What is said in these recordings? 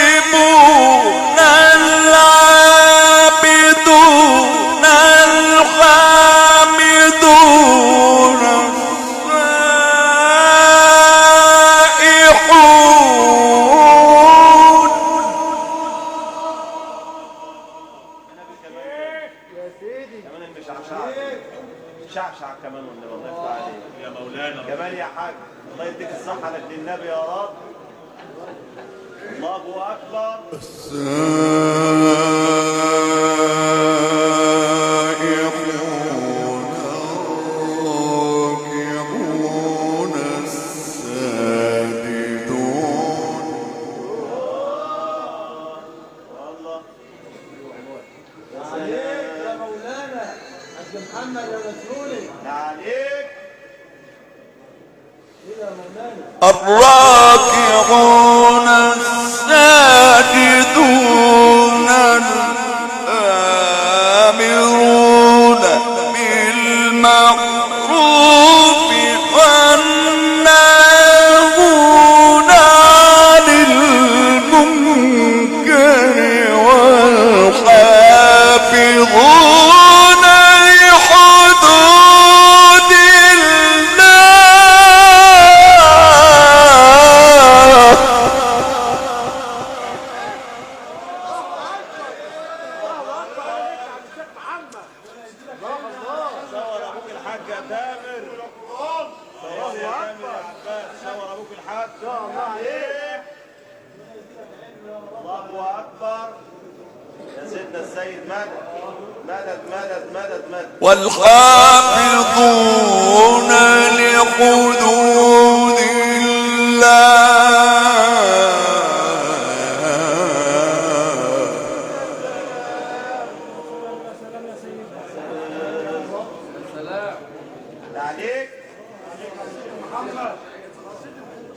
التائبون العابدون الحامدون السائحون. يا سيدي كمان المشعشع كمان والنبي الله يفتح عليك يا مولانا. كمان يا حاج. الله يديك الصحة لك للنبي يا رب. الله أكبر. السائحون الراكعون الساجدون. والله عليك يا مولانا حاج محمد يا رسولي. عليك ايه يا مولانا؟ الراكعون الساجدون الآمرون بالمعروف والناهون عن المنكر والحافظون لحدود الله. صور أبوك الحاج يا تامر. صور يا تامر يا عباس. صور أبوك الحاج. الله عليك. الله أكبر. يا سيدنا السيد مدد مدد مدد مدد مدد. والحافظون لحدود عليك.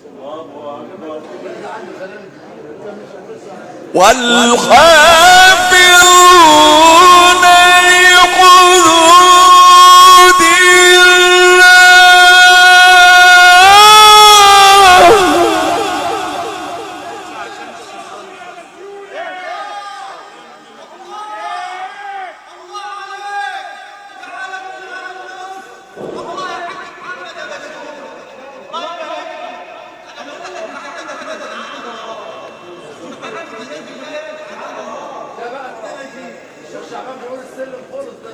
الله أكبر. والحافظون لحدود ده بقى السنه دي الشيخ شعبان بيقول السلم خلص ده.